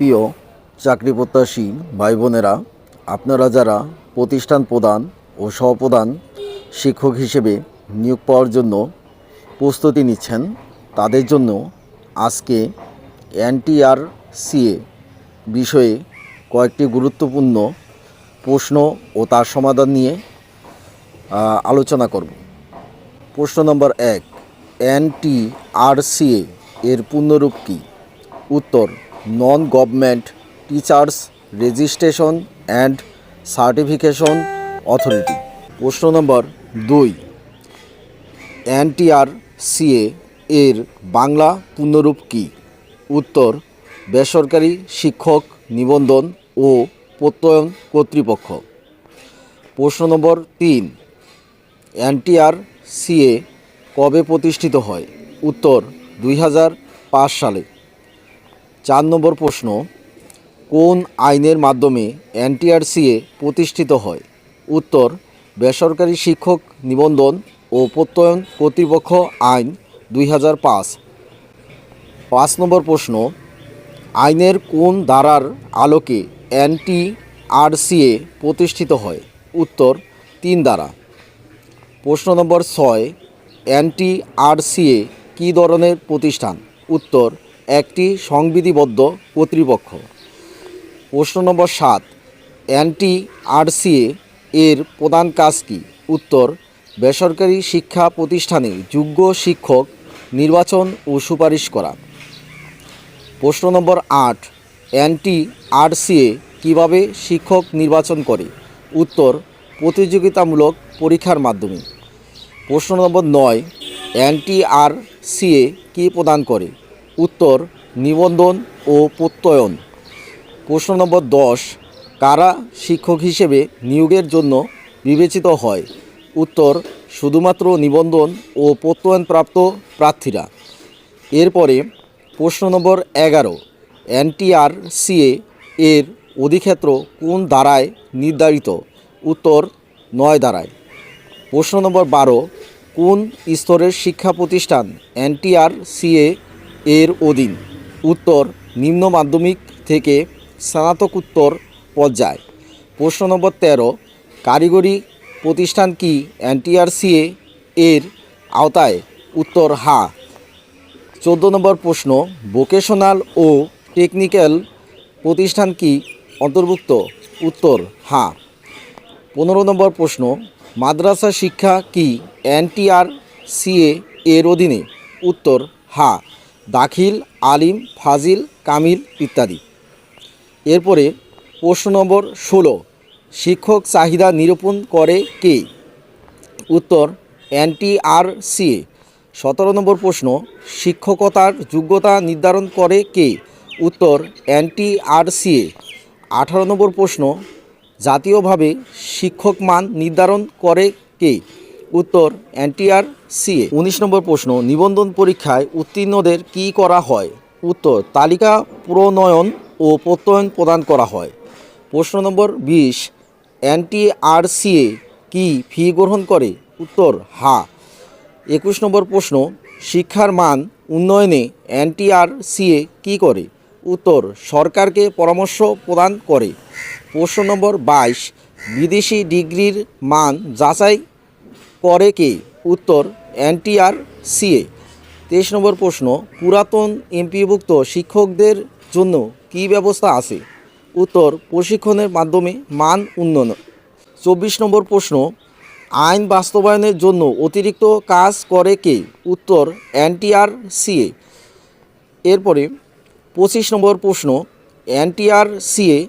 প্রিয় চাকরি প্রত্যাশী ভাই বোনেরা, আপনারা যারা প্রতিষ্ঠান প্রধান ও সহপ্রধান শিক্ষক হিসেবে নিয়োগ পাওয়ার জন্য প্রস্তুতি নিচ্ছেন, তাদের জন্য আজকে এনটিআরসিএ বিষয়ে কয়েকটি গুরুত্বপূর্ণ প্রশ্ন ও তার সমাধান নিয়ে আলোচনা করব। প্রশ্ন নম্বর 1, এনটিআরসিএ এর পূর্ণরূপ কী? উত্তর, non government teachers registration and certification authority. প্রশ্ন নম্বর 2, এনটিআরসিএ এর বাংলা পূর্ণরূপ কী? উত্তর, বেসরকারি শিক্ষক নিবন্ধন ও প্রত্যয়ন কর্তৃপক্ষ। প্রশ্ন নম্বর 3, এনটিআরসিএ কবে প্রতিষ্ঠিত হয়? উত্তর, 2005 সালে। 4 নম্বর প্রশ্ন, কোন আইনের মাধ্যমে এনটিআরসিএ প্রতিষ্ঠিত হয়? উত্তর, বেসরকারি শিক্ষক নিবন্ধন ও প্রত্যয়ন কর্তৃপক্ষ আইন 2005। 5 নম্বর প্রশ্ন, আইনের কোন ধারার আলোকে এনটিআরসিএ প্রতিষ্ঠিত হয়? উত্তর, 3 ধারা। প্রশ্ন নম্বর 6, এনটিআরসিএ কী ধরনের প্রতিষ্ঠান? উত্তর, একটি সংবিধিবদ্ধ কর্তৃপক্ষ। প্রশ্ন নম্বর 7, এনটিআরসিএ এর প্রধান কাজ কী? উত্তর, বেসরকারি শিক্ষা প্রতিষ্ঠানে যোগ্য শিক্ষক নির্বাচন ও সুপারিশ করা। প্রশ্ন নম্বর 8, এনটিআরসিএ কীভাবে শিক্ষক নির্বাচন করে? উত্তর, প্রতিযোগিতামূলক পরীক্ষার মাধ্যমে। প্রশ্ন নম্বর 9, এনটিআরসিএ কী প্রদান করে? উত্তর, নিবন্ধন ও প্রত্যয়ন। প্রশ্ন নম্বর 10, কারা শিক্ষক হিসেবে নিয়োগের জন্য বিবেচিত হয়? উত্তর, শুধুমাত্র নিবন্ধন ও প্রত্যয়নপ্রাপ্ত প্রার্থীরা। এরপরে প্রশ্ন নম্বর 11, এনটিআরসিএ এর অধিক্ষেত্র কোন ধারায় নির্ধারিত? উত্তর, 9 ধারায়। প্রশ্ন নম্বর 12, কোন স্তরের শিক্ষা প্রতিষ্ঠান এনটিআরসিএ এর অধীন? উত্তর, নিম্ন মাধ্যমিক থেকে স্নাতকোত্তর পর্যায়। প্রশ্ন নম্বর 13, কারিগরি প্রতিষ্ঠান কি এনটিআরসিএ এর আওতায়? উত্তর, হ্যাঁ। 14 নম্বর প্রশ্ন, ভোকেশনাল ও টেকনিক্যাল প্রতিষ্ঠান কি অন্তর্ভুক্ত? উত্তর, হ্যাঁ। 15 নম্বর প্রশ্ন, মাদ্রাসা শিক্ষা কি এনটিআরসিএ এর অধীনে? উত্তর, হ্যাঁ। দাখিল, আলিম, ফাজিল, কামিল ইত্যাদি। এরপরে প্রশ্ন নম্বর 16, শিক্ষক চাহিদা নিরূপণ করে কে? উত্তর, এনটিআরসিএ। 17 নম্বর প্রশ্ন, শিক্ষকতার যোগ্যতা নির্ধারণ করে কে? উত্তর, এনটিআরসিএ। 18 নম্বর প্রশ্ন, জাতীয়ভাবে শিক্ষক মান নির্ধারণ করে কে? উত্তর, এনটিআরসিএ। 19 নম্বর প্রশ্ন, নিবন্ধন পরীক্ষায় উত্তীর্ণদের কী করা হয়? উত্তর, তালিকা প্রণয়ন ও প্রত্যয়ন প্রদান করা হয়। প্রশ্ন নম্বর 20, এনটিআরসিএ কি ফি গ্রহণ করে? উত্তর, হ্যাঁ। 21 নম্বর প্রশ্ন, শিক্ষার মান উন্নয়নে এনটিআরসিএ কী করে? উত্তর, সরকারকে পরামর্শ প্রদান করে। প্রশ্ন নম্বর 22, বিদেশি ডিগ্রির মান যাচাই করে কে? উত্তর, এনটিআরসিএ। 23 নম্বর প্রশ্ন, পুরাতন এমপিভুক্ত শিক্ষকদের জন্য কী ব্যবস্থা আছে? উত্তর, প্রশিক্ষণের মাধ্যমে মান উন্নয়ন। 24 নম্বর প্রশ্ন, আইন বাস্তবায়নের জন্য অতিরিক্ত কাজ করে কে? উত্তর, এনটিআরসিএ। এরপরে 25 নম্বর প্রশ্ন, এনটিআরসিএ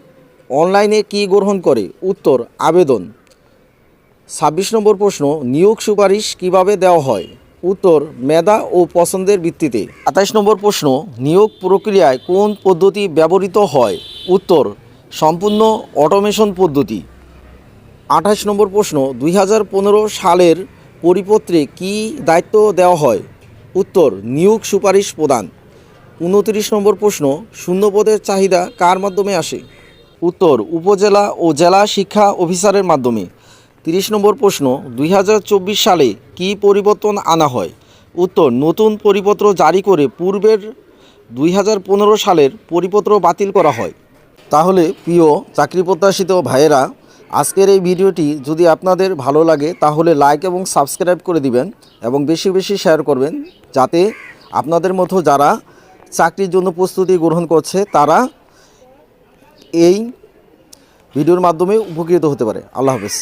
অনলাইনে কি গ্রহণ করে? উত্তর, আবেদন। 26 নম্বর প্রশ্ন, নিয়োগ সুপারিশ কিভাবে দেওয়া হয়? উত্তর, মেধা ও পছন্দের ভিত্তিতে। 28 নম্বর প্রশ্ন, নিয়োগ প্রক্রিয়ায় কোন পদ্ধতি ব্যবহৃত হয়? উত্তর, সম্পূর্ণ অটোমেশন পদ্ধতি। 28 নম্বর প্রশ্ন, 2015 সালের পরিপত্রে কি দায়িত্ব দেওয়া হয়? উত্তর, নিয়োগ সুপারিশ প্রদান। 29 নম্বর প্রশ্ন, শূন্যপদের চাহিদা কার মাধ্যমে আসে? উত্তর, উপজেলা ও জেলা শিক্ষা অফিসারের মাধ্যমে। 30 নম্বর প্রশ্ন, 2024 সালে কি পরিবর্তন আনা হয়? উত্তর, নতুন পরিপত্র জারি করে পূর্বের 2015 সালের পরিপত্র বাতিল করা হয়। তাহলে প্রিয় চাকরি প্রত্যাশিত ভাইয়েরা, আজকের এই ভিডিওটি যদি আপনাদের ভালো লাগে তাহলে লাইক এবং সাবস্ক্রাইব করে দিবেন এবং বেশি বেশি শেয়ার করবেন, যাতে আপনাদের মতো যারা চাকরির জন্য প্রস্তুতি গ্রহণ করছে তারা এই ভিডিওর মাধ্যমে উপকৃত হতে পারে। আল্লাহ হাফেজ।